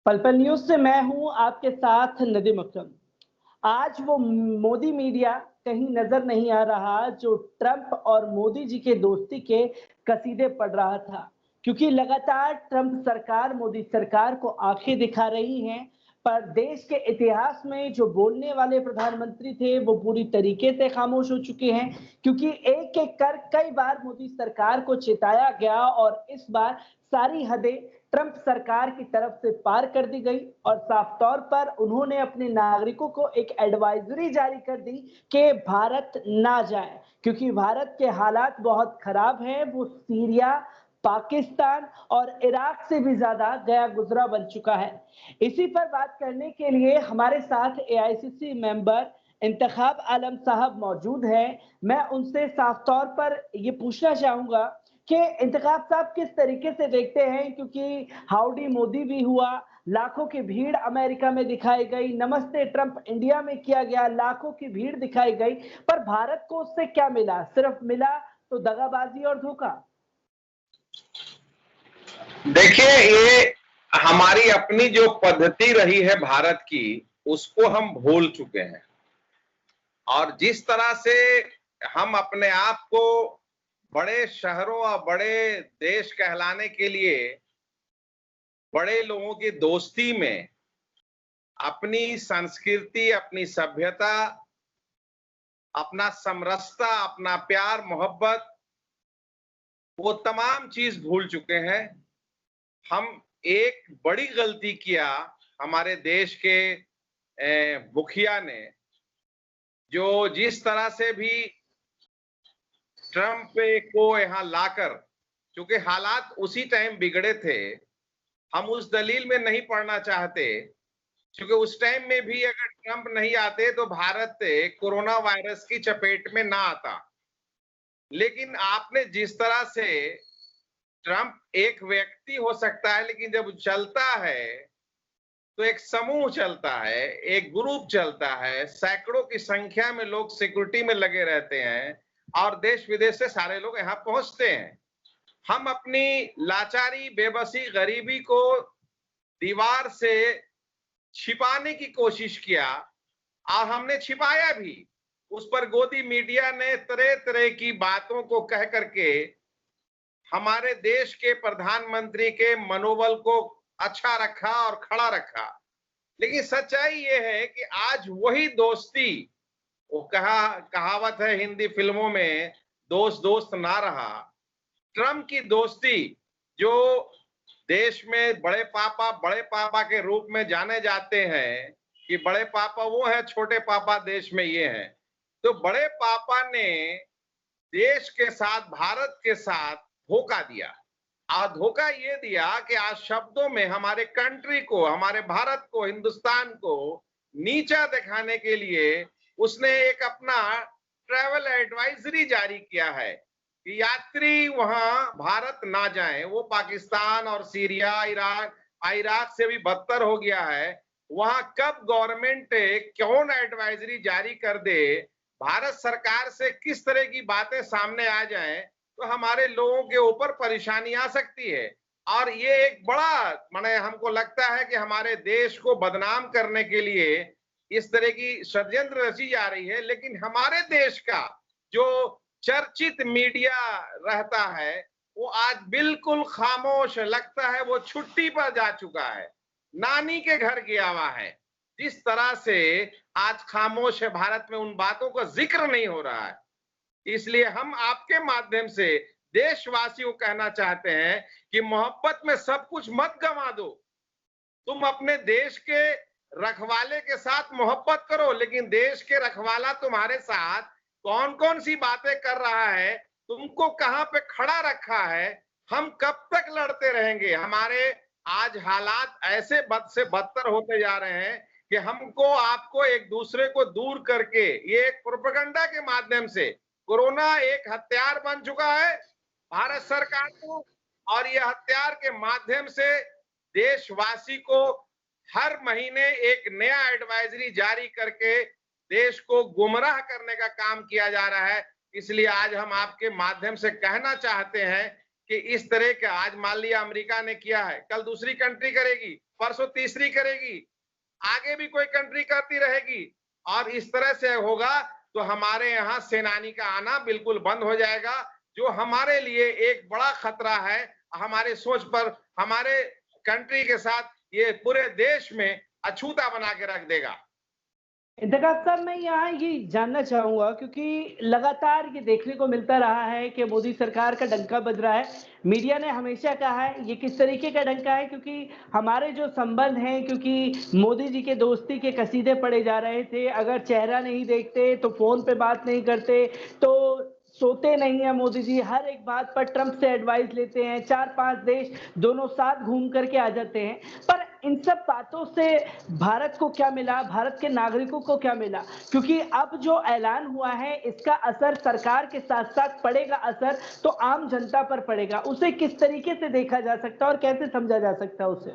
पल पल न्यूज से मैं हूं आपके साथ नदीम अकरम। आज वो मोदी मीडिया कहीं नजर नहीं आ रहा जो ट्रंप और मोदी जी के दोस्ती के कसीदे पढ़ रहा था, क्योंकि लगातार ट्रंप सरकार मोदी सरकार को आंखें दिखा रही है। पर देश के इतिहास में जो बोलने वाले प्रधानमंत्री थे वो पूरी तरीके से खामोश हो चुके हैं, क्योंकि एक एक कर कई बार मोदी सरकार को चेताया गया और इस बार सारी हदें ट्रंप सरकार की तरफ से पार कर दी गई और साफ तौर पर उन्होंने अपने नागरिकों को एक एडवाइजरी जारी कर दी कि भारत ना जाए, क्योंकि भारत के हालात बहुत खराब हैं। वो सीरिया, पाकिस्तान और इराक से भी ज्यादा गया गुजरा बन चुका है। इसी पर बात करने के लिए हमारे साथ एआईसीसी मेंबर इंतखाब आलम साहब मौजूद हैं। मैं उनसे साफ तौर पर ये पूछना चाहूंगा कि इंतखाब साहब किस तरीके से देखते हैं, क्योंकि हाउडी मोदी भी हुआ, लाखों की भीड़ अमेरिका में दिखाई गई, नमस्ते ट्रंप इंडिया में किया गया, लाखों की भीड़ दिखाई गई, पर भारत को उससे क्या मिला? सिर्फ मिला तो दगाबाजी और धोखा। देखिए, ये हमारी अपनी जो पद्धति रही है भारत की, उसको हम भूल चुके हैं। और जिस तरह से हम अपने आप को बड़े शहरों और बड़े देश कहलाने के लिए बड़े लोगों की दोस्ती में अपनी संस्कृति, अपनी सभ्यता, अपना समरसता, अपना प्यार मोहब्बत, वो तमाम चीज भूल चुके हैं। हम एक बड़ी गलती किया हमारे देश के मुखिया ने, जो जिस तरह से भी ट्रंप को यहां लाकर, क्योंकि हालात उसी टाइम बिगड़े थे, हम उस दलील में नहीं पड़ना चाहते, क्योंकि उस टाइम में भी अगर ट्रंप नहीं आते तो भारत कोरोना वायरस की चपेट में ना आता। लेकिन आपने जिस तरह से, ट्रंप एक व्यक्ति हो सकता है, लेकिन जब चलता है तो एक समूह चलता है, एक ग्रुप चलता है, सैकड़ों की संख्या में लोग सिक्योरिटी में लगे रहते हैं और देश विदेश से सारे लोग यहाँ पहुंचते हैं। हम अपनी लाचारी, बेबसी, गरीबी को दीवार से छिपाने की कोशिश किया और हमने छिपाया भी। उस पर गोदी मीडिया ने तरह तरह की बातों को कह करके हमारे देश के प्रधानमंत्री के मनोबल को अच्छा रखा और खड़ा रखा। लेकिन सच्चाई ये है कि आज वही दोस्ती, वो कहावत है हिंदी फिल्मों में, दोस्त दोस्त ना रहा। ट्रंप की दोस्ती, जो देश में बड़े पापा के रूप में जाने जाते हैं कि बड़े पापा वो है, छोटे पापा देश में ये हैं, तो बड़े पापा ने देश के साथ, भारत के साथ धोखा दिया। और धोखा ये दिया कि आज शब्दों में हमारे कंट्री को, हमारे भारत को, हिंदुस्तान को नीचा दिखाने के लिए उसने एक अपना ट्रैवल एडवाइजरी जारी किया है कि यात्री वहां भारत ना जाएं। वो पाकिस्तान और सीरिया, इराक से भी बदतर हो गया है। वहां कब गवर्नमेंट कौन एडवाइजरी जारी कर दे, भारत सरकार से किस तरह की बातें सामने आ जाएं, तो हमारे लोगों के ऊपर परेशानी आ सकती है। और ये एक बड़ा, माने हमको लगता है कि हमारे देश को बदनाम करने के लिए इस तरह की षड्यंत्र रची जा रही है। लेकिन हमारे देश का जो चर्चित मीडिया रहता है वो आज बिल्कुल खामोश, लगता है वो छुट्टी पर जा चुका है, नानी के घर गया हुआ है। जिस तरह से आज खामोश है भारत में, उन बातों का जिक्र नहीं हो रहा है। इसलिए हम आपके माध्यम से देशवासियों को कहना चाहते हैं कि मोहब्बत में सब कुछ मत गंवा दो। तुम अपने देश के रखवाले के साथ मोहब्बत करो, लेकिन देश के रखवाला तुम्हारे साथ कौन कौन सी बातें कर रहा है, तुमको कहां पे खड़ा रखा है, हम कब तक लड़ते रहेंगे? हमारे आज हालात ऐसे बद से बदतर होते जा रहे हैं कि हमको आपको एक दूसरे को दूर करके, ये एक प्रोपेगेंडा के माध्यम से, कोरोना एक हथियार बन चुका है भारत सरकार को, और यह हथियार के माध्यम से देशवासी को हर महीने एक नया एडवाइजरी जारी करके देश को गुमराह करने का काम किया जा रहा है। इसलिए आज हम आपके माध्यम से कहना चाहते हैं कि इस तरह का, आज मान लिया अमेरिका ने किया है, कल दूसरी कंट्री करेगी, परसों तीसरी करेगी, आगे भी कोई कंट्री करती रहेगी, और इस तरह से होगा तो हमारे यहाँ सेनानी का आना बिल्कुल बंद हो जाएगा, जो हमारे लिए एक बड़ा खतरा है। हमारे सोच पर, हमारे कंट्री के साथ ये पूरे देश में अछूता बना के रख देगा। इंतकाब साहब, मैं यहाँ ये जानना चाहूंगा, क्योंकि लगातार ये देखने को मिलता रहा है कि मोदी सरकार का डंका बज रहा है। मीडिया ने हमेशा कहा है ये किस तरीके का डंका है, क्योंकि हमारे जो संबंध हैं, क्योंकि मोदी जी के दोस्ती के कसीदे पढ़े जा रहे थे, अगर चेहरा नहीं देखते तो फोन पे बात नहीं करते, तो सोते नहीं है मोदी जी, हर एक बात पर ट्रंप से एडवाइस लेते हैं, 4-5 देश दोनों साथ घूम करके आ जाते हैं। पर इन सब बातों से भारत को क्या मिला, भारत के नागरिकों को क्या मिला? क्योंकि अब जो ऐलान हुआ है इसका असर सरकार के साथ साथ पड़ेगा, असर तो आम जनता पर पड़ेगा। उसे किस तरीके से देखा जा सकता है और कैसे समझा जा सकता है उसे?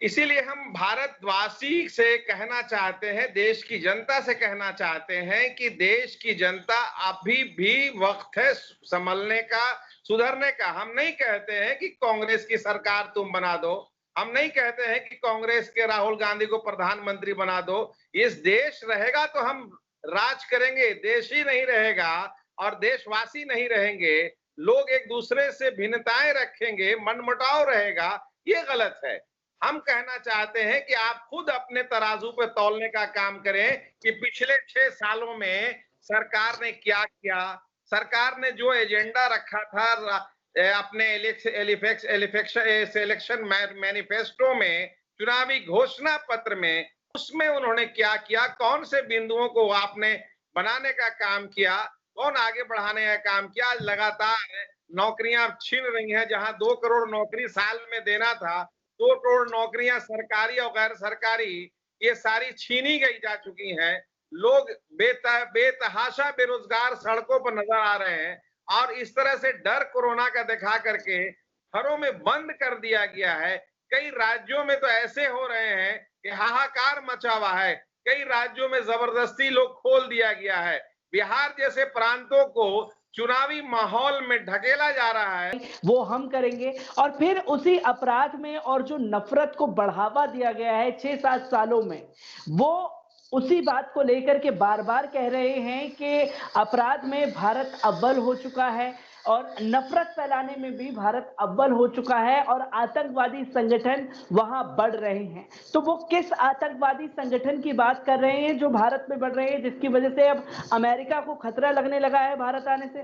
इसीलिए हम भारतवासी से कहना चाहते हैं, देश की जनता से कहना चाहते हैं कि देश की जनता अभी भी वक्त है संभलने का, सुधरने का। हम नहीं कहते हैं कि कांग्रेस की सरकार तुम बना दो, हम नहीं कहते हैं कि कांग्रेस के राहुल गांधी को प्रधानमंत्री बना दो। इस देश रहेगा तो हम राज करेंगे, देश ही नहीं रहेगा और देशवासी नहीं रहेंगे, लोग एक दूसरे से भिन्नताएं रखेंगे, मनमुटाव रहेगा, ये गलत है। हम कहना चाहते हैं कि आप खुद अपने तराजू पे तौलने का काम करें कि पिछले 6 सालों में सरकार ने क्या किया। सरकार ने जो एजेंडा रखा था अपने इलेक्शन मैनिफेस्टो में, चुनावी घोषणा पत्र में, उसमें उन्होंने क्या किया, कौन से बिंदुओं को आपने बनाने का काम किया, कौन आगे बढ़ाने का काम किया। लगातार नौकरियां छीन रही हैं, जहां 2 करोड़ नौकरी साल में देना था, 2 करोड़ नौकरियां सरकारी और गैर सरकारी ये सारी छीनी गई जा चुकी हैं। लोग बेतहाशा बेरोजगार सड़कों पर नजर आ रहे हैं, और इस तरह से डर कोरोना का दिखा करके घरों में बंद कर दिया गया है। कई राज्यों में तो ऐसे हो रहे हैं कि हाहाकार मचा हुआ है, कई राज्यों में जबरदस्ती लोग खोल दिया गया है। बिहार जैसे प्रांतों को चुनावी माहौल में ढकेला जा रहा है। वो हम करेंगे, और फिर उसी अपराध में और जो नफरत को बढ़ावा दिया गया है 6-7 सालों में, वो उसी बात को लेकर के बार बार कह रहे हैं कि अपराध में भारत अव्वल हो चुका है और नफरत फैलाने में भी भारत अव्वल हो चुका है, और आतंकवादी संगठन वहां बढ़ रहे हैं। तो वो किस आतंकवादी संगठन की बात कर रहे हैं जो भारत में बढ़ रहे हैं, जिसकी वजह से अब अमेरिका को खतरा लगने लगा है भारत आने से?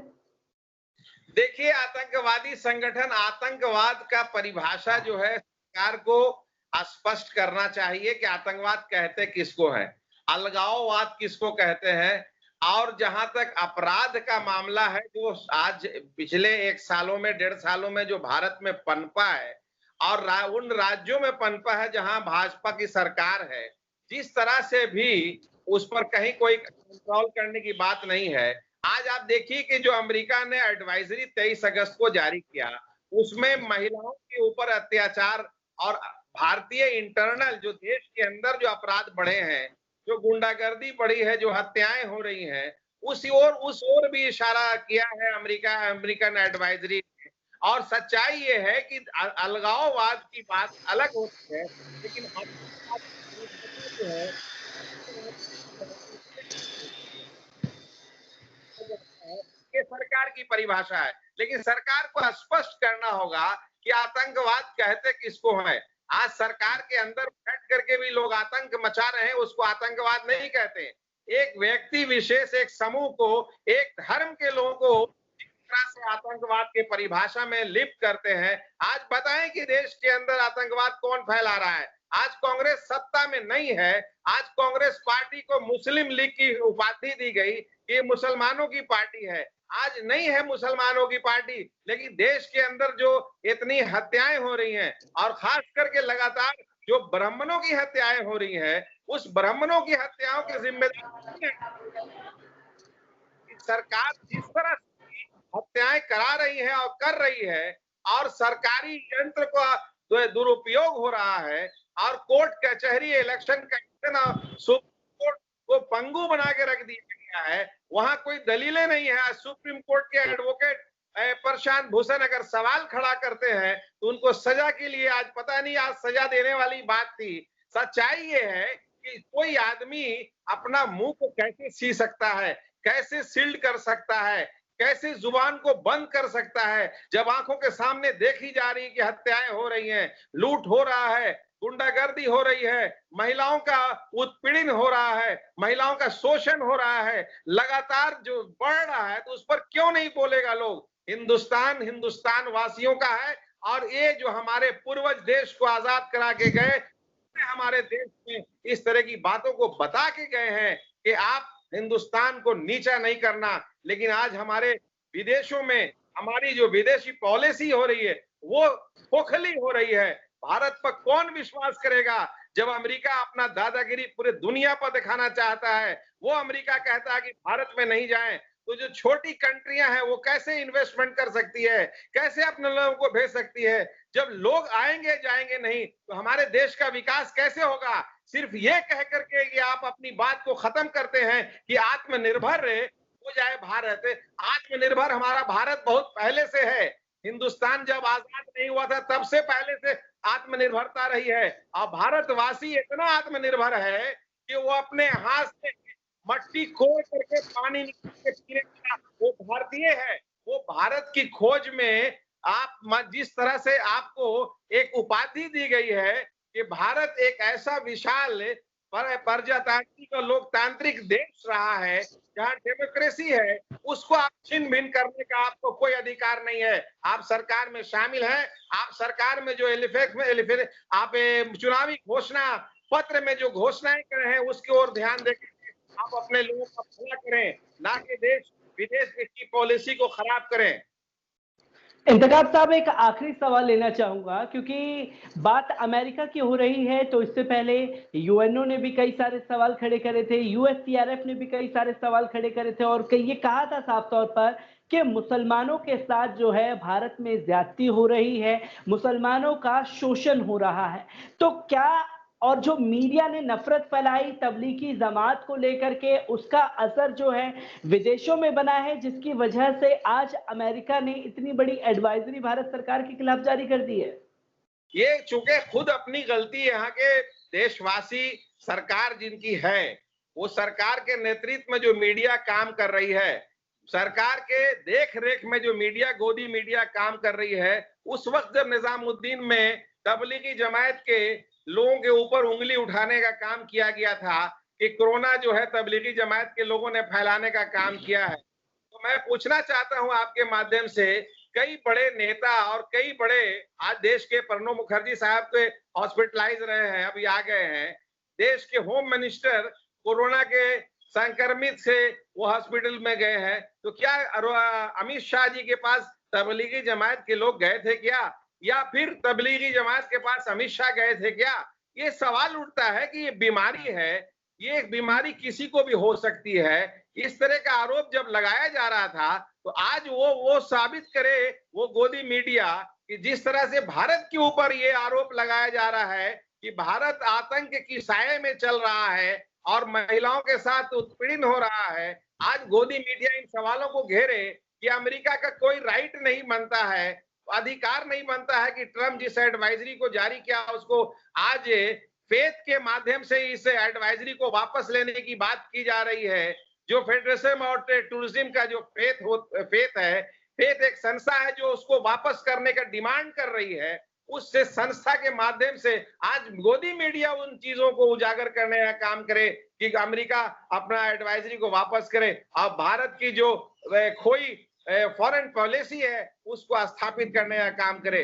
देखिए, आतंकवादी संगठन, आतंकवाद का परिभाषा जो है सरकार को स्पष्ट करना चाहिए कि आतंकवाद कहते किसको है, अलगाववाद किसको कहते हैं। और जहां तक अपराध का मामला है, जो आज पिछले 1 सालों में, 1.5 सालों में जो भारत में पनपा है, और उन राज्यों में पनपा है जहां भाजपा की सरकार है, जिस तरह से भी उस पर कहीं कोई कंट्रोल करने की बात नहीं है। आज आप देखिए कि जो अमेरिका ने एडवाइजरी 23 अगस्त को जारी किया, उसमें महिलाओं के ऊपर अत्याचार और भारतीय इंटरनल जो देश के अंदर जो अपराध बढ़े हैं, जो गुंडागर्दी बढ़ी है, जो हत्याएं हो रही हैं, उस ओर भी इशारा किया है अमेरिकन एडवाइजरी ने। और सच्चाई ये है कि अलगाववाद की बात अलग होती है, लेकिन जो है ये सरकार की परिभाषा है। लेकिन सरकार को स्पष्ट करना होगा कि आतंकवाद कहते किसको है। आज सरकार के अंदर बैठ करके भी लोग आतंक मचा रहे हैं, उसको आतंकवाद नहीं कहते। एक व्यक्ति विशेष, एक समूह को, एक धर्म के लोगों को इस तरह से आतंकवाद के परिभाषा में लिप्त करते हैं। आज बताएं कि देश के अंदर आतंकवाद कौन फैला रहा है। आज कांग्रेस सत्ता में नहीं है, आज कांग्रेस पार्टी को मुस्लिम लीग की उपाधि दी गई, ये मुसलमानों की पार्टी है। आज नहीं है मुसलमानों की पार्टी, लेकिन देश के अंदर जो इतनी हत्याएं हो रही हैं, और खास करके लगातार जो ब्राह्मणों की हत्याएं हो रही हैं, उस ब्राह्मणों की हत्याओं की जिम्मेदारी सरकार जिस तरह से हत्याएं करा रही है और कर रही है, और सरकारी यंत्र का दुरुपयोग हो रहा है, और कोर्ट कचहरी, इलेक्शन कमीशन और सुप्रीम कोर्ट को पंगु बना के रख दिया गया है। वहां कोई दलीलें नहीं है। सुप्रीम कोर्ट के एडवोकेट प्रशांत भूषण अगर सवाल खड़ा करते हैं तो उनको सजा के लिए आज पता नहीं आज सजा देने वाली बात थी। सच्चाई ये है कि कोई आदमी अपना मुंह को कैसे सी सकता है, कैसे सील्ड कर सकता है, कैसे जुबान को बंद कर सकता है, जब आंखों के सामने देखी जा रही कि हत्याएं हो रही हैं, लूट हो रहा है, गुंडागर्दी हो रही है, महिलाओं का उत्पीड़न हो रहा है, महिलाओं का शोषण हो रहा है, लगातार जो बढ़ रहा है, तो उस पर क्यों नहीं बोलेगा लोग? हिंदुस्तान वासियों का है और ये जो हमारे पूर्वज देश को आजाद करा के गए, हमारे देश में इस तरह की बातों को बता के गए हैं कि आप हिंदुस्तान को नीचा नहीं करना। लेकिन आज हमारे विदेशों में हमारी जो विदेशी पॉलिसी हो रही है वो खोखली हो रही है। भारत पर कौन विश्वास करेगा जब अमेरिका अपना दादागिरी पूरे दुनिया पर दिखाना चाहता है? वो अमेरिका कहता है कि भारत में नहीं जाएं, तो जो छोटी कंट्रियां हैं वो कैसे इन्वेस्टमेंट कर सकती है, कैसे अपने लोगों को भेज सकती है? जब लोग आएंगे जाएंगे नहीं तो हमारे देश का विकास कैसे होगा? सिर्फ ये कह करके कि आप अपनी बात को खत्म करते हैं कि आत्मनिर्भर हो जाए भारत। आत्मनिर्भर हमारा भारत बहुत पहले से है। हिंदुस्तान जब आजाद नहीं हुआ था तब से पहले से आत्मनिर्भरता रही है और भारतवासी इतना आत्मनिर्भर है कि वो अपने हाथ से मट्टी खोद करके पानी निकाल के पीने का वो भारतीय है। वो भारत की खोज में आप जिस तरह से आपको एक उपाधि दी गई है कि भारत एक ऐसा विशाल प्रजातांत्रिक और लोकतांत्रिक देश रहा है जहां डेमोक्रेसी है, उसको आप छिन भिन करने का आपको कोई अधिकार नहीं है। आप सरकार में शामिल हैं, आप सरकार में जो आप चुनावी घोषणा पत्र में जो घोषणाएं कर रहे हैं उसकी ओर ध्यान देकर आप अपने लोगों का भला करें, ना कि देश विदेश की पॉलिसी को खराब करें। इंतखाब साहब, एक आखिरी सवाल लेना चाहूंगा क्योंकि बात अमेरिका की हो रही है, तो इससे पहले यूएनओ ने भी कई सारे सवाल खड़े करे थे, यूएससीआरएफ ने भी कई सारे सवाल खड़े करे थे और कई ये कहा था साफ तौर पर कि मुसलमानों के साथ जो है भारत में ज्यादती हो रही है, मुसलमानों का शोषण हो रहा है। तो क्या और जो मीडिया ने नफरत फैलाई तबलीगी जमात को लेकर के, उसका असर जो है विदेशों में बना है, जिसकी वजह से आज अमेरिका ने इतनी बड़ी एडवाइजरी भारत सरकार के खिलाफ जारी कर दी है? ये चूंकि खुद अपनी गलती यहाँ के देशवासी सरकार जिनकी है, वो सरकार के नेतृत्व में जो मीडिया काम कर रही है, सरकार के देख रेख में जो मीडिया गोदी मीडिया काम कर रही है, उस वक्त जब निजामुद्दीन में तबलीगी जमात के लोगों के ऊपर उंगली उठाने का काम किया गया था कि कोरोना जो है तबलीगी जमात के लोगों ने फैलाने का काम किया है, तो मैं पूछना चाहता हूं आपके माध्यम से, कई बड़े नेता और कई बड़े आज देश के प्रणब मुखर्जी साहब के हॉस्पिटलाइज रहे हैं, अभी आ गए हैं। देश के होम मिनिस्टर कोरोना के संक्रमित से वो हॉस्पिटल में गए हैं, तो क्या अमित शाह जी के पास तबलीगी जमात के लोग गए थे क्या, या फिर तबलीगी जमात के पास अमित शाह गए थे क्या? ये सवाल उठता है कि ये बीमारी है, ये एक बीमारी किसी को भी हो सकती है। इस तरह का आरोप जब लगाया जा रहा था तो आज वो साबित करे वो गोदी मीडिया कि जिस तरह से भारत के ऊपर ये आरोप लगाया जा रहा है कि भारत आतंक की साये में चल रहा है और महिलाओं के साथ उत्पीड़न हो रहा है। आज गोदी मीडिया इन सवालों को घेरे कि अमेरिका का कोई राइट नहीं बनता है, अधिकार नहीं बनता है कि ट्रम्प जिस एडवाइजरी को जारी किया उसको आज फेथ के माध्यम से इस एडवाइजरी को वापस लेने की बात की जा रही है। जो फेडरेशन और टूरिज्म का जो फेथ है, फेथ एक संस्था है जो उसको वापस करने का डिमांड कर रही है, उससे संस्था के माध्यम से आज गोदी मीडिया उन चीजों को उजागर करने का काम करे कि अमेरिका अपना एडवाइजरी को वापस करे और भारत की जो खोई फॉरेन पॉलिसी है उसको स्थापित करने का काम करे।